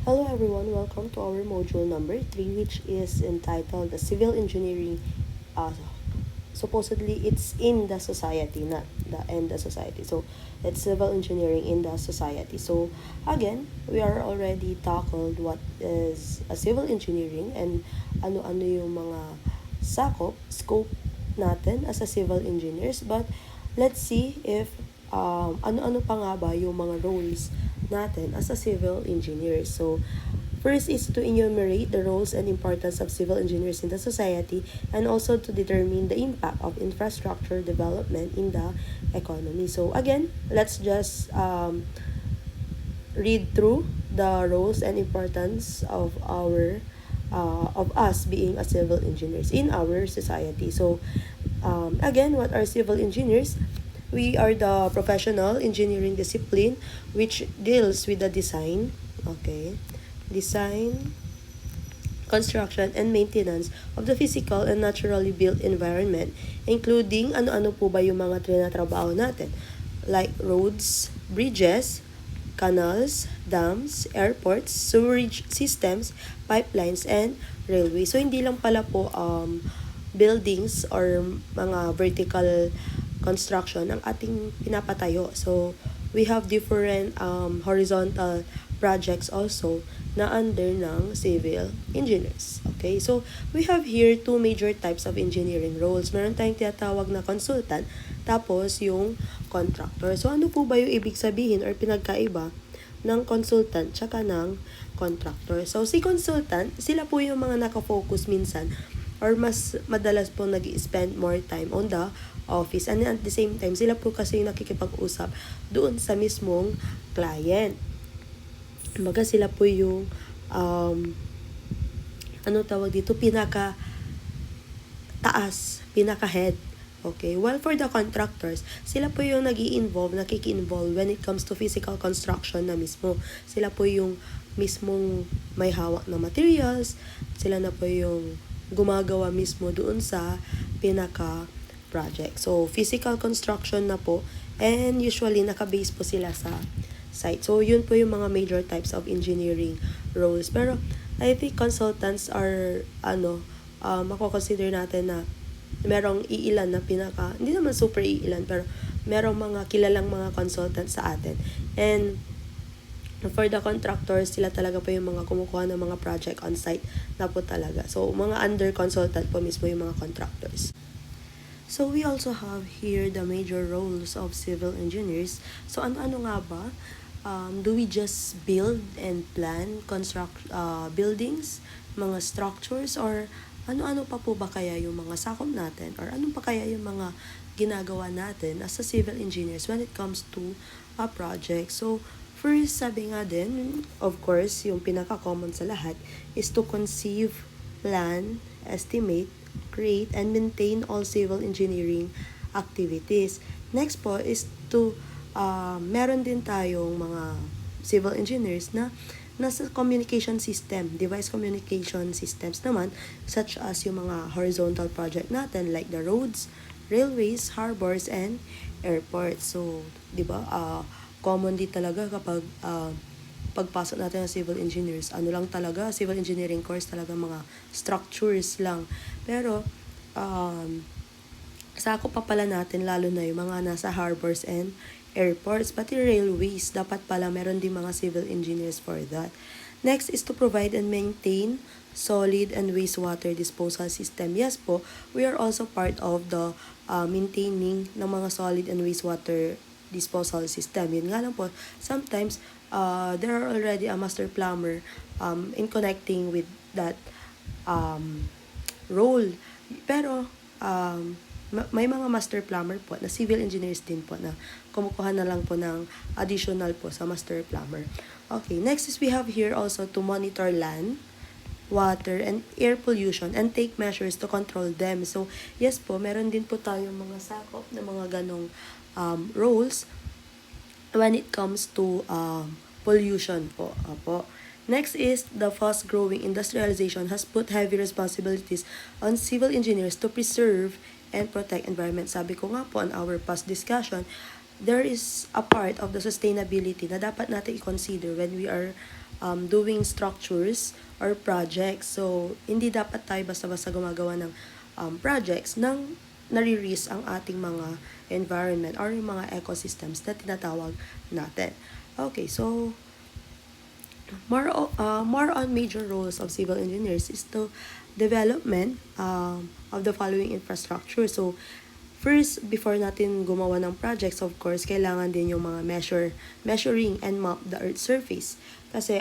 Hello everyone, welcome to our module number 3, which is entitled the Civil Engineering. Supposedly it's in the society, not the society. So it's civil engineering in the society. So again, we are already tackled what is a civil engineering and ano-ano yung mga scope natin as a civil engineers. But let's see if ano-ano pa nga ba yung mga roles natin as a civil engineer. So first is to enumerate the roles and importance of civil engineers in the society and also to determine the impact of infrastructure development in the economy. So again, let's just read through the roles and importance of us being a civil engineers in our society. So again, what are civil engineers? We are the professional engineering discipline which deals with the design, design, construction, and maintenance of the physical and naturally built environment, including ano-ano po ba yung mga trinatrabaho natin, like roads, bridges, canals, dams, airports, sewerage systems, pipelines, and railways. So, hindi lang pala po buildings or mga vertical construction ang ating pinapatayo. So, we have different horizontal projects also na under ng civil engineers. Okay, so we have here two major types of engineering roles. Meron tayong tinatawag na consultant, tapos yung contractor. So ano po ba yung ibig sabihin or pinagkaiba ng consultant tsaka ng contractor? So si consultant, sila po yung mga nakafocus minsan or mas madalas po nag-spend more time on the office. And at the same time, sila po kasi yung nakikipag-usap doon sa mismong client. Kumbaga sila po yung pinaka taas, pinaka head. Okay, well for the contractors, sila po yung nakiki-involve when it comes to physical construction na mismo. Sila po yung mismong may hawak na materials, sila na po yung gumagawa mismo doon sa pinaka project. So physical construction na po, and usually naka-base po sila sa site. So, yun po yung mga major types of engineering roles. Pero, I think consultants are, mako-consider natin na merong iilan na hindi naman super iilan, pero merong mga kilalang mga consultants sa atin. And, for the contractors, sila talaga po yung mga kumukuha ng mga project on site na po talaga. So, mga under consultant po mismo yung mga contractors. So, we also have here the major roles of civil engineers. So, ano-ano nga ba? Do we just build and construct buildings, mga structures, or ano-ano pa po ba kaya yung mga sakop natin, or ano pa kaya yung mga ginagawa natin as a civil engineers when it comes to a project? So, first, sabi nga din, of course, yung pinaka-common sa lahat is to conceive, plan, estimate, create, and maintain all civil engineering activities. Next po is to meron din tayong mga civil engineers na nasa communication system, device communication systems naman, such as yung mga horizontal project natin like the roads, railways, harbors, and airports. So, di ba, common din talaga kapag pagpasok natin ng civil engineers, civil engineering course talaga mga structures lang. Pero, sakop pa pala natin lalo na yung mga nasa harbors and airports, pati railways, dapat pala meron din mga civil engineers for that. Next is to provide and maintain solid and wastewater disposal system. Yes po, we are also part of the maintaining ng mga solid and wastewater disposal system. Yun nga lang po, sometimes there are already a master plumber in connecting with that role. Pero may mga master plumber po na civil engineers din po na kumukuha na lang po ng additional po sa master plumber. Okay, next is we have here also to monitor land, water, and air pollution and take measures to control them. So, yes po, meron din po tayong mga sakop na mga ganong roles when it comes to pollution po. Opo. Next is the fast-growing industrialization has put heavy responsibilities on civil engineers to preserve and protect environment. Sabi ko nga po on our past discussion, there is a part of the sustainability na dapat natin i-consider when we are doing structures or projects. So, hindi dapat tayo basta-basta gumagawa ng projects nang nare-risk ang ating mga environment or yung mga ecosystems na tinatawag natin. Okay, so more on major roles of civil engineers is to development of the following infrastructure. So, first, before natin gumawa ng projects, of course, kailangan din yung mga measuring and map the earth surface. Kasi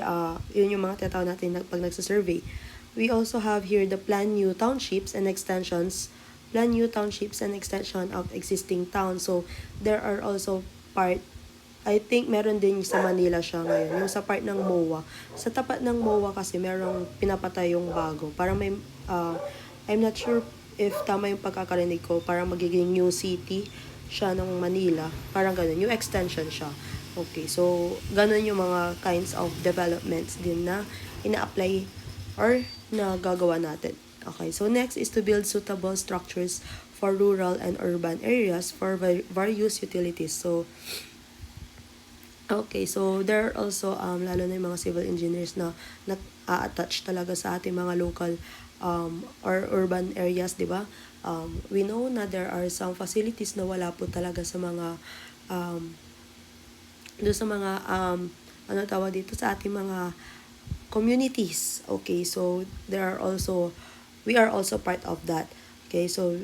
yun yung mga tinatawag natin pag nagsa-survey. We also have here the plan new townships and extension of existing towns. So, there are also I think meron din sa Manila siya ngayon, yung sa part ng MOA. Sa tapat ng MOA kasi merong pinapatay yung bago. Parang may, I'm not sure if tama yung pagkakarinig ko, parang magiging new city siya ng Manila. Parang ganun, yung extension siya. Okay, so ganun yung mga kinds of developments din na ina-apply or na gagawa natin. Okay, so next is to build suitable structures for rural and urban areas for various utilities. So, okay, so there are also, lalo na yung mga civil engineers na attach talaga sa ating mga local or urban areas, di ba? We know na there are some facilities na wala po talaga sa mga, ano tawag dito, sa ating mga communities. Okay, so we are also part of that. Okay, so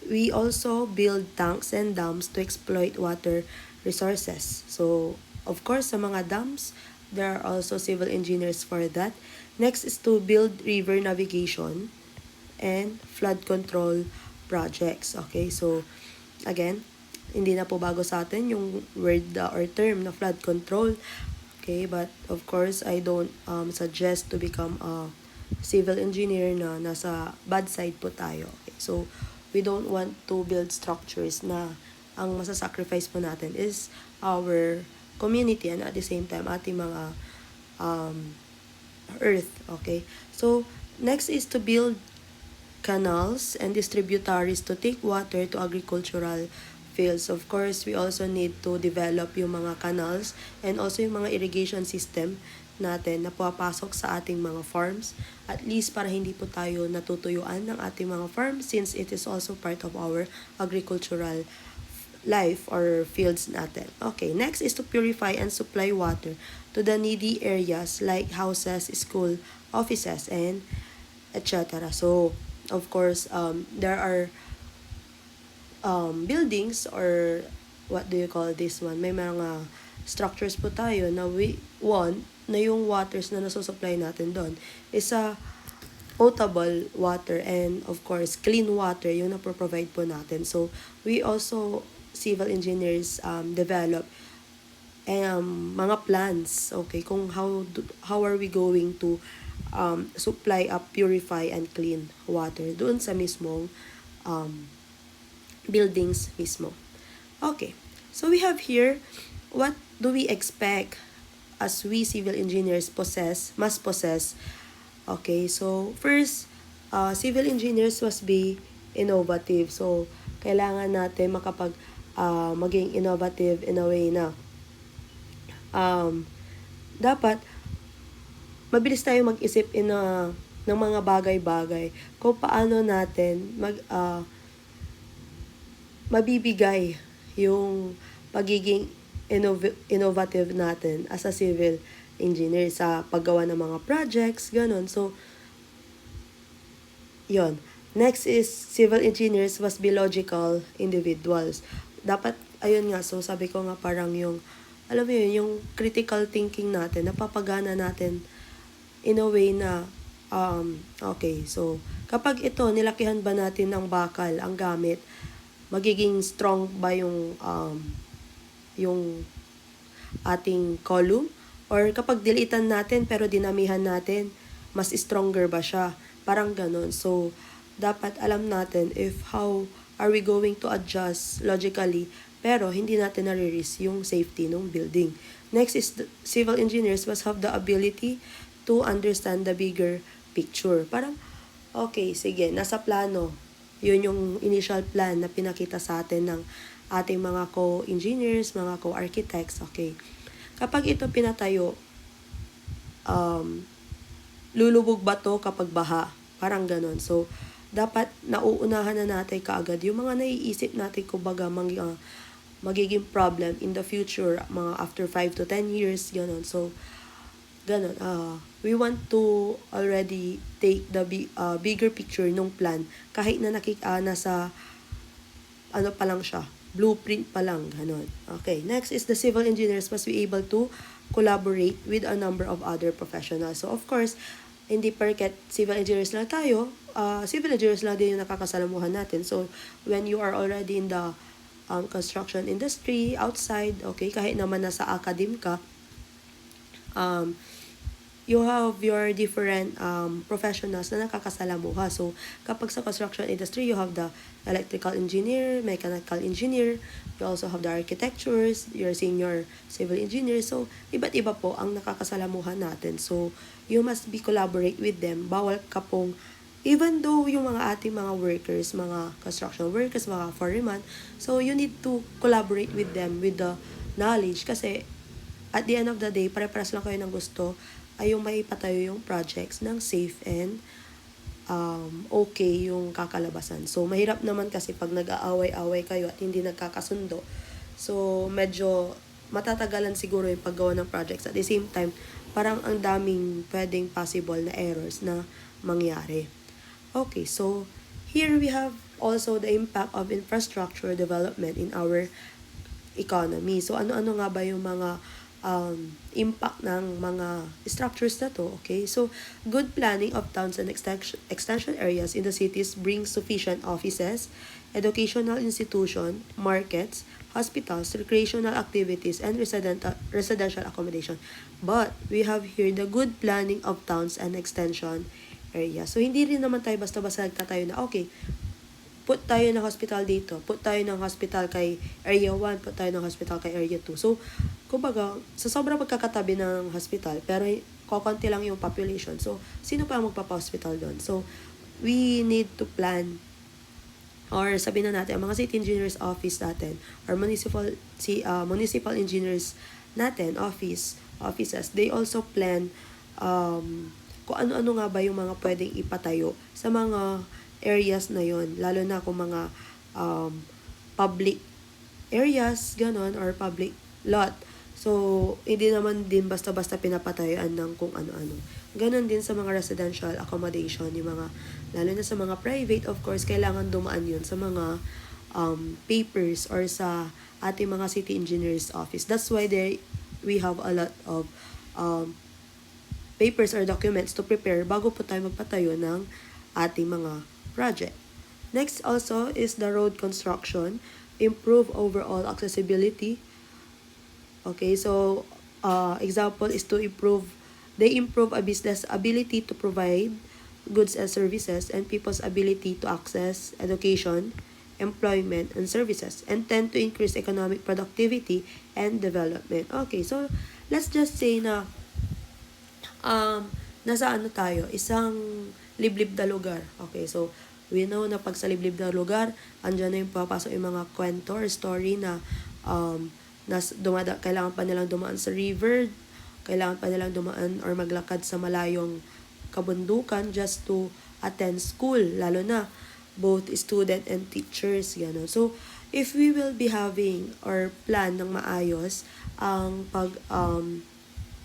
we also build tanks and dams to exploit water resources. So, of course, sa mga dams, there are also civil engineers for that. Next is to build river navigation and flood control projects. Okay, so, again, hindi na po bago sa atin yung word or term na flood control. Okay, but of course, I don't suggest to become a civil engineer na nasa bad side po tayo. Okay, so, we don't want to build structures na ang masasacrifice po natin is our community and at the same time ating mga earth. Okay, so next is to build canals and distributaries to take water to agricultural fields. Of course, we also need to develop yung mga canals and also yung mga irrigation system natin na papasok sa ating mga farms, at least para hindi po tayo natutuyuan ng ating mga farms since it is also part of our agricultural life or fields natin. Okay, next is to purify and supply water to the needy areas like houses, school, offices, and etc. So, of course, there are buildings or what do you call this one? May mga structures po tayo na we want na yung waters na nasusupply natin doon is a potable water and of course clean water yung na-provide po natin. So, we also civil engineers develop mga plans, okay, kung how are we going to supply up, purify and clean water doon sa mismong buildings mismo. Okay, so we have here what do we expect as we civil engineers must possess. Okay, so first, civil engineers must be innovative. So kailangan natin maging innovative in a way na dapat mabilis tayo mag-isip ng mga bagay-bagay kung paano natin mabibigay yung pagiging innovative natin as a civil engineer sa paggawa ng mga projects, ganun. So, yon. Next is civil engineers must be logical individuals. Dapat, ayun nga, so sabi ko nga parang yung, alam mo yun, yung critical thinking natin, napapagana natin in a way na, okay, so, kapag ito, nilakihan ba natin ng bakal ang gamit, magiging strong ba yung ating column? Or kapag dilitan natin pero dinamihan natin, mas stronger ba siya? Parang ganun. So, dapat alam natin if how are we going to adjust logically pero hindi natin nare-risk yung safety ng building. Next is civil engineers must have the ability to understand the bigger picture. Parang, okay, sige, nasa plano. Yun yung initial plan na pinakita sa atin ng ating mga co-engineers, mga co-architects. Okay. Kapag ito pinatayo, lulubog ba to kapag baha? Parang ganon. So, dapat nauunahan na natin kaagad yung mga naiisip natin kumbaga magiging problem in the future, mga after 5 to 10 years, ganon. So, ganon. We want to already take the bigger picture nung plan kahit na nasa ano pa lang siya, blueprint pa lang, ganon. Okay, next is the civil engineers must be able to collaborate with a number of other professionals. So, of course, hindi porket civil engineers lang tayo, civil engineers lang din yung nakakasalamuhan natin. So, when you are already in the construction industry, outside, okay, kahit naman nasa academe ka, you have your different professionals na nakakasalamuha. So, kapag sa construction industry, you have the electrical engineer, mechanical engineer, you also have the architectures, your senior civil engineer. So, iba't iba po ang nakakasalamuhan natin. So, you must be collaborate with them. Bawal ka pong, even though yung mga ating mga workers, mga construction workers, mga foreman, so you need to collaborate with them with the knowledge kasi at the end of the day, pare-paras lang kayo ng gusto ay yung maipatayo yung projects ng safe and okay yung kakalabasan. So, mahirap naman kasi pag nag-aaway-away kayo at hindi nagkakasundo. So, medyo matatagalan siguro yung paggawa ng projects. At the same time, parang ang daming pwedeng possible na errors na mangyari. Okay, so here we have also the impact of infrastructure development in our economy. So, ano-ano nga ba yung mga impact ng mga structures na to, okay? So, good planning of towns and extension areas in the cities brings sufficient offices, educational institution, markets, hospitals, recreational activities, and residential accommodation. But, we have here the good planning of towns and extension areas. So, hindi rin naman tayo basta-basta nagtatayo na, okay, put tayo ng hospital dito, put tayo ng hospital kay area 1, put tayo ng hospital kay area 2. So, kumbaga, sa sobrang pagkakatabi ng hospital, pero kokonti lang yung population. So, sino pa ang magpapa-hospital doon? So, we need to plan, or sabihin na natin, ang mga city engineers office natin, or municipal engineers natin, offices, they also plan kung ano-ano nga ba yung mga pwedeng ipatayo sa mga areas na yon, lalo na kung mga public areas, ganon, or public lot. So, hindi naman din basta-basta pinapatayuan ng kung ano-ano. Ganon din sa mga residential accommodation, yung mga, lalo na sa mga private, of course, kailangan dumaan yun sa mga papers or sa ating mga city engineers office. That's why we have a lot of papers or documents to prepare bago po tayo magpatayo ng ating mga project. Next also is the road construction, improve overall accessibility. Okay, so example is they improve a business ability to provide goods and services and people's ability to access education, employment, and services, and tend to increase economic productivity and development. Okay, so let's just say na nasa tayo, isang liblib na lugar. Okay, so we know na pag sa liblib na lugar, andyan na yung papasok yung mga kwento or story na kailangan pa nilang dumaan sa river, kailangan pa nilang dumaan or maglakad sa malayong kabundukan just to attend school, lalo na both student and teachers, gano'n. So, if we will be having or plan ng maayos ang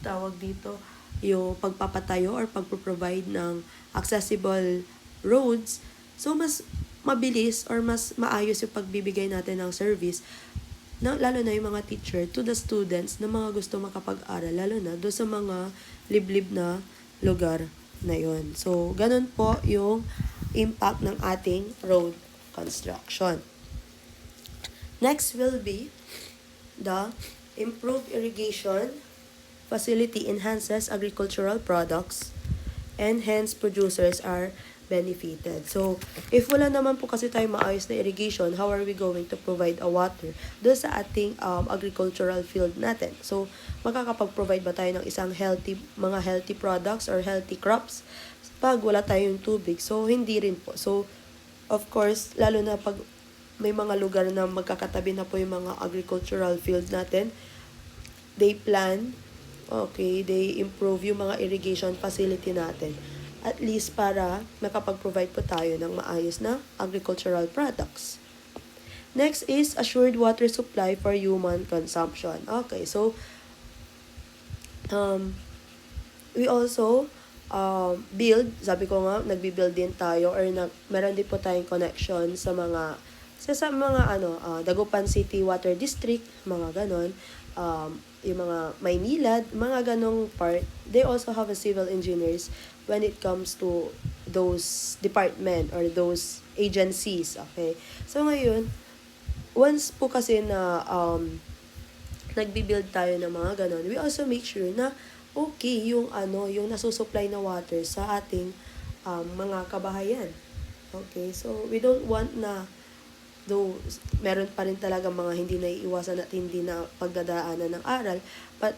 tawag dito, yung pagpapatayo or pagpo-provide ng accessible roads, so mas mabilis or mas maayos yung pagbibigay natin ng service, lalo na yung mga teacher to the students na mga gusto makapag-aral, lalo na do sa mga liblib na lugar na yon. So, ganun po yung impact ng ating road construction. Next will be the improved irrigation facility enhances agricultural products and hence producers are benefited. So, if wala naman po kasi tayo maayos na irrigation, how are we going to provide a water doon sa ating agricultural field natin? So, makakapag-provide ba tayo ng mga healthy products or healthy crops pag wala tayong tubig? So, hindi rin po. So, of course, lalo na pag may mga lugar na magkakatabi na po yung mga agricultural field natin, they plan Okay, they improve yung mga irrigation facility natin. At least para makapag-provide po tayo ng maayos na agricultural products. Next is assured water supply for human consumption. Okay, so we also build, sabi ko nga, nagbi-build din tayo or meron din po tayong connection sa mga mga Dagupan City Water District, mga ganon, yung mga Maynilad, mga ganong part, they also have a civil engineers when it comes to those department or those agencies, okay? So ngayon, once po kasi na nagbi-build tayo ng mga ganon, we also make sure na okay yung yung nasusupply na water sa ating mga kabahayan. Okay, so we don't want na though meron pa rin talaga mga hindi naiiwasan at hindi na pagdadaanan ng aral, but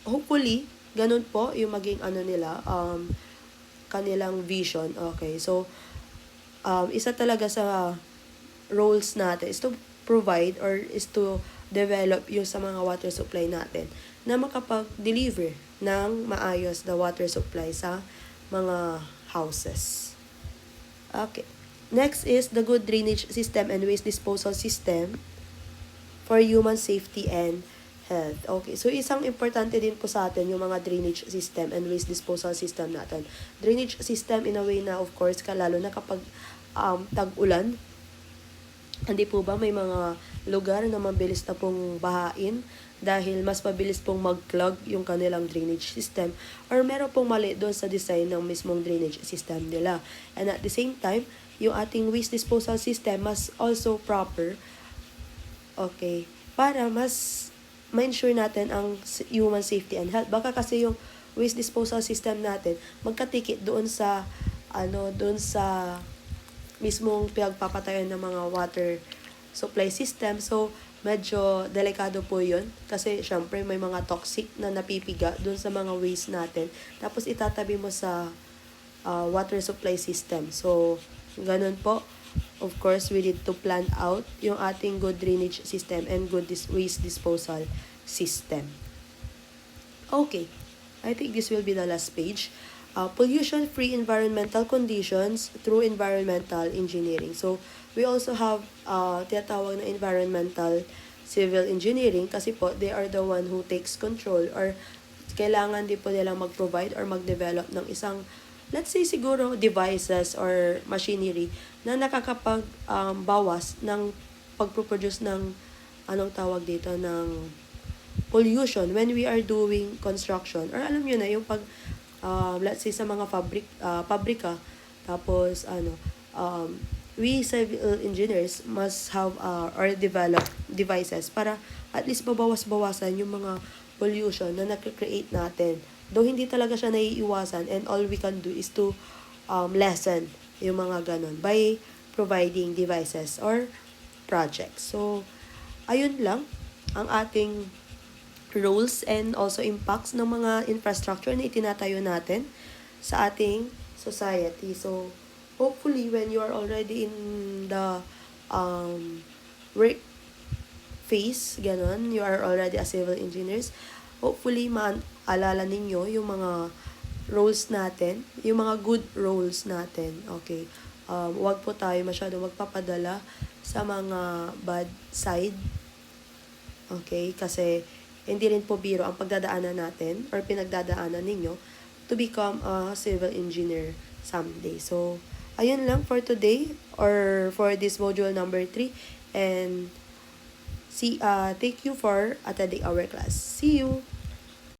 hopefully ganun po yung maging nila kanilang vision. Okay, so isa talaga sa roles natin is to provide or is to develop yung sa mga water supply natin na makapag-deliver ng maayos na water supply sa mga houses. Okay. Next is the good drainage system and waste disposal system for human safety and health. Okay, so isang importante din po sa atin yung mga drainage system and waste disposal system natin. Drainage system in a way na of course lalo na kapag tag-ulan, hindi po ba may mga lugar na mabilis na pong bahain dahil mas mabilis pong mag-clog yung kanilang drainage system or meron pong mali doon sa design ng mismong drainage system nila. And at the same time, yung ating waste disposal system must also proper, okay, para mas ma-ensure natin ang human safety and health. Baka kasi yung waste disposal system natin magkatikit doon sa doon sa mismong pinagpapatayan ng mga water supply system. So medyo delikado po yun kasi syempre may mga toxic na napipiga doon sa mga waste natin tapos itatabi mo sa water supply system. So ganun po, of course we need to plan out yung ating good drainage system and good waste disposal system. Okay, I think this will be the last page. Pollution-free environmental conditions through environmental engineering. So, we also have tinatawag na environmental civil engineering kasi po, they are the one who takes control or kailangan din po nilang mag-provide or mag-develop ng isang, let's say siguro, devices or machinery na nakakapag-bawas ng pag-produce ng, anong tawag dito, ng pollution when we are doing construction. Or alam nyo na, yung pag let's say sa mga pabrika, tapos we civil engineers must have or develop devices para at least mabawas-bawasan yung mga pollution na nakikreate natin. Though hindi talaga siya naiiwasan and all we can do is to lessen yung mga ganon by providing devices or projects. So, ayun lang ang ating roles and also impacts ng mga infrastructure na itinatayo natin sa ating society. So, hopefully, when you are already in the work phase, ganon, you are already a civil engineers, hopefully, maalala ninyo yung mga roles natin, yung mga good roles natin, okay? Huwag po tayo masyado magpapadala sa mga bad side, okay? Kasi, hindi rin po biro ang pagdadaanan natin or pinagdadaanan ninyo to become a civil engineer someday. So, ayun lang for today or for this module number 3 and thank you for attending our class. See you!